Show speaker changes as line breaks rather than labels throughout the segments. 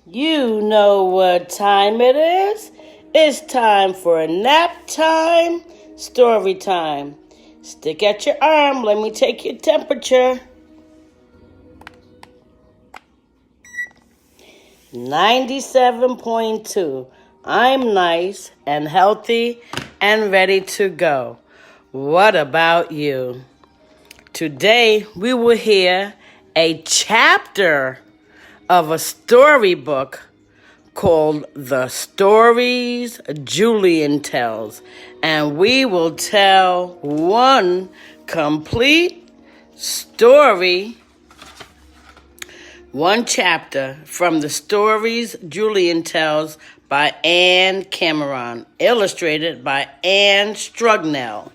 You know what time it is. It's time for a nap time, story time. Stick at your arm. Let me take your temperature. 97.2. I'm nice and healthy and ready to go. What about you? Today we will hear a chapter of a storybook called The Stories Julian Tells. And we will tell one complete story, one chapter from The Stories Julian Tells by Anne Cameron, illustrated by Anne Strugnell.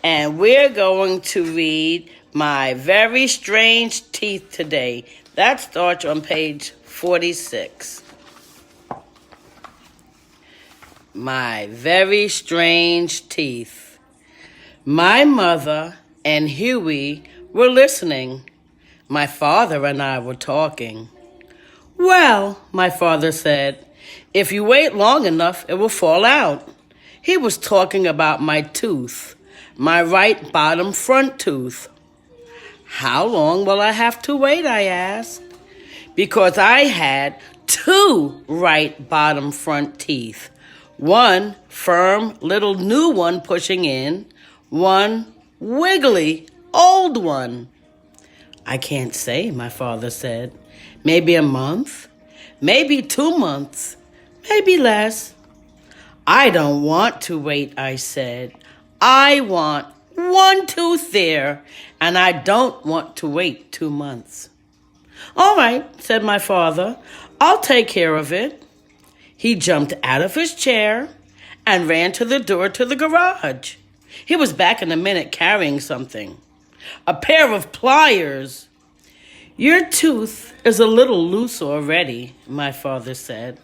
And we're going to read My Very Strange Teeth today. That starts on page 46. My Very Strange Teeth. My mother and Huey were listening. My father and I were talking. Well, my father said, if you wait long enough, it will fall out. He was talking about my tooth, my right bottom front tooth. How long will I have to wait, I asked. Because I had two right bottom front teeth. One firm little new one pushing in, one wiggly old one. I can't say, my father said. Maybe a month, maybe 2 months, maybe less. I don't want to wait, I said. I want one tooth there, and I don't want to wait 2 months. All right, said my father. I'll take care of it. He jumped out of his chair and ran to the door to the garage. He was back in a minute carrying something. A pair of pliers. Your tooth is a little loose already, my father said.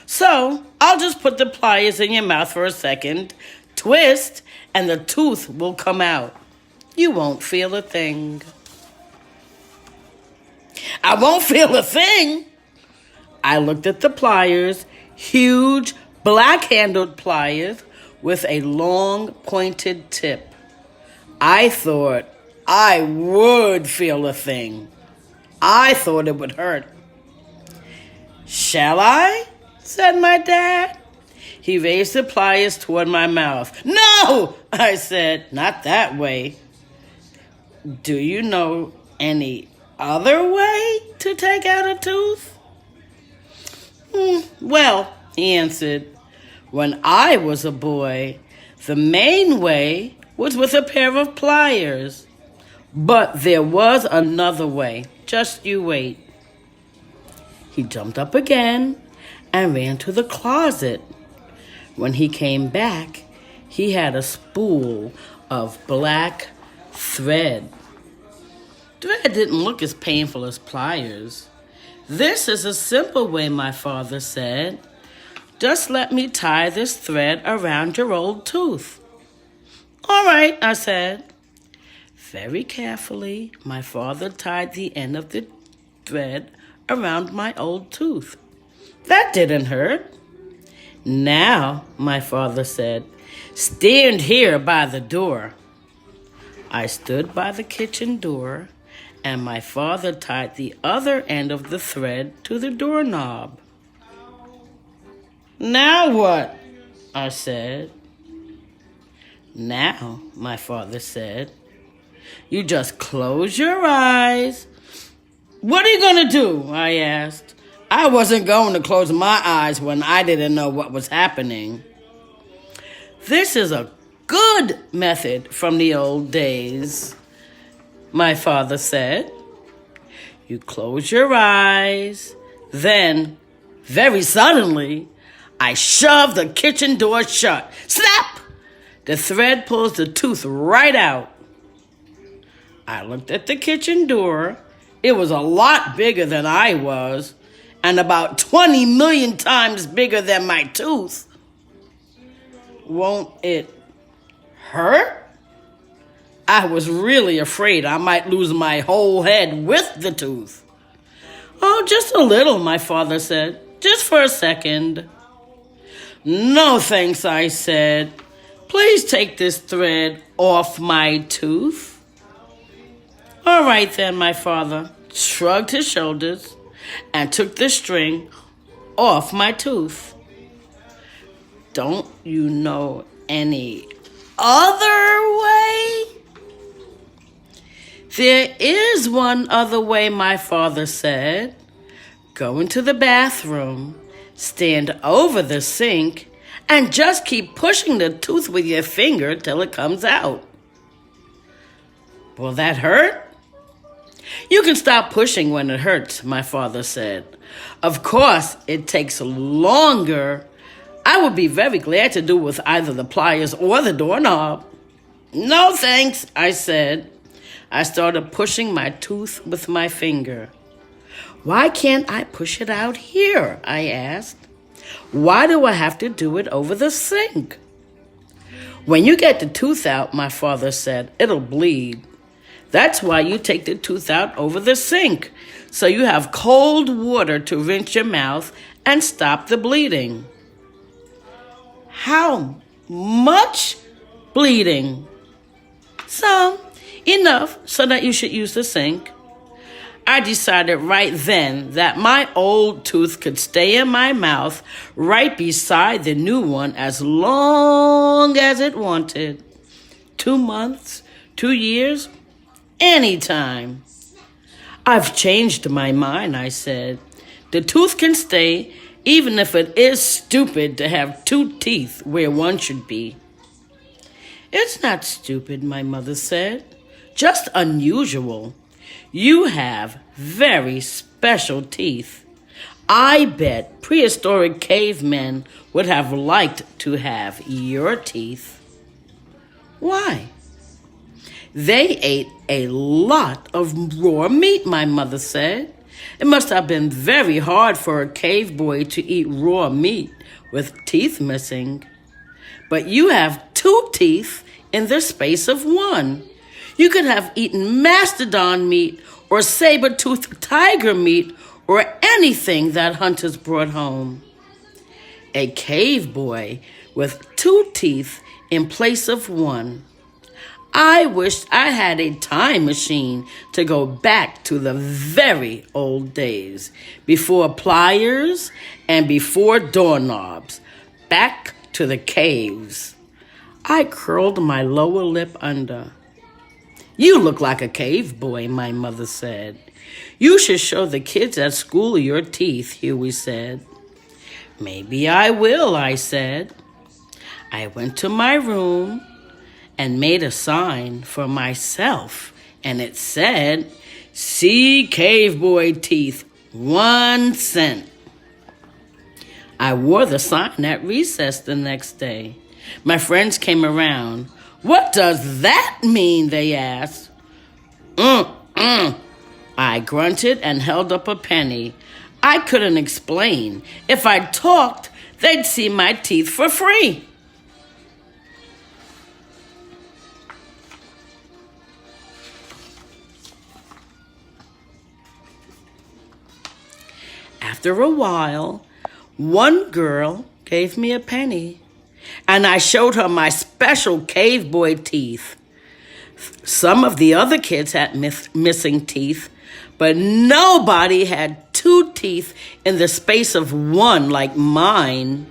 So I'll just put the pliers in your mouth for a second, twist, and the tooth will come out. You won't feel a thing. I won't feel a thing. I looked at the pliers, huge black-handled pliers with a long pointed tip. I thought I would feel a thing. I thought it would hurt. Shall I? Said my dad. He raised the pliers toward my mouth. No, I said, not that way. Do you know any other way to take out a tooth? Well, he answered, when I was a boy, the main way was with a pair of pliers. But there was another way. Just you wait. He jumped up again and ran to the closet. When he came back, he had a spool of black thread. Thread didn't look as painful as pliers. This is a simple way, my father said. Just let me tie this thread around your old tooth. All right, I said. Very carefully, my father tied the end of the thread around my old tooth. That didn't hurt. Now, my father said, stand here by the door. I stood by the kitchen door, and my father tied the other end of the thread to the doorknob. Now what? I said. Now, my father said, you just close your eyes. What are you going to do? I asked. I wasn't going to close my eyes when I didn't know what was happening. This is a good method from the old days, my father said. You close your eyes. Then, very suddenly, I shoved the kitchen door shut. Snap! The thread pulls the tooth right out. I looked at the kitchen door. It was a lot bigger than I was, and about 20 million times bigger than my tooth. Won't it hurt? I was really afraid I might lose my whole head with the tooth. Oh, just a little, my father said. for a second. No thanks, I said. Please take this thread off my tooth. All right then, my father shrugged his shoulders and took the string off my tooth. Don't you know any other way? There is one other way, my father said. Go into the bathroom, stand over the sink, and just keep pushing the tooth with your finger till it comes out. Will that hurt? You can stop pushing when it hurts, my father said. Of course, it takes longer. I would be very glad to do with either the pliers or the doorknob. No thanks, I said. I started pushing my tooth with my finger. Why can't I push it out here? I asked. Why do I have to do it over the sink? When you get the tooth out, my father said, it'll bleed. That's why you take the tooth out over the sink, so you have cold water to rinse your mouth and stop the bleeding. How much bleeding? Some, enough so that you should use the sink. I decided right then that my old tooth could stay in my mouth right beside the new one as long as it wanted. 2 months, 2 years, anytime. I've changed my mind, I said. The tooth can stay even if it is stupid to have 2 teeth where one should be. It's not stupid, my mother said. Just unusual. You have very special teeth. I bet prehistoric cavemen would have liked to have your teeth. Why? They ate a lot of raw meat, my mother said. It must have been very hard for a cave boy to eat raw meat with teeth missing. But you have 2 teeth in the space of 1. You could have eaten mastodon meat or saber-toothed tiger meat or anything that hunters brought home. A cave boy with 2 teeth in place of 1. I wished I had a time machine to go back to the very old days, before pliers and before doorknobs, back to the caves. I curled my lower lip under. You look like a cave boy, my mother said. You should show the kids at school your teeth, Huey said. Maybe I will, I said. I went to my room and made a sign for myself, and it said, "See cave boy teeth, 1 cent." I wore the sign at recess the next day. My friends came around. What does that mean? They asked. I grunted and held up a penny. I couldn't explain. If I talked, they'd see my teeth for free. After a while, one girl gave me a penny, and I showed her my special cave boy teeth. Some of the other kids had missing teeth, but nobody had 2 teeth in the space of 1 like mine.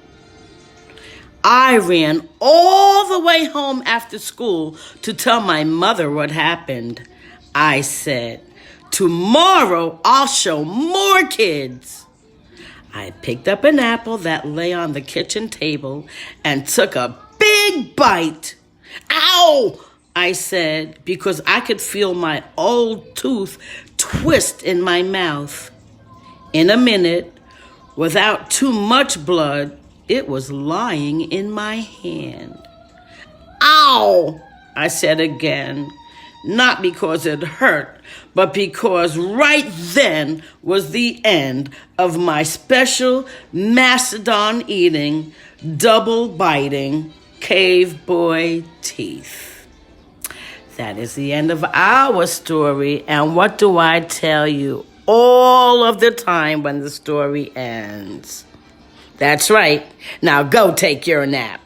I ran all the way home after school to tell my mother what happened. I said, "Tomorrow I'll show more kids." I picked up an apple that lay on the kitchen table and took a big bite. "Ow!" I said, because I could feel my old tooth twist in my mouth. In a minute, without too much blood, it was lying in my hand. "Ow!" I said again, not because it hurt, but because right then was the end of my special mastodon-eating, double-biting cave boy teeth. That is the end of our story, and what do I tell you all of the time when the story ends? That's right. Now go take your nap.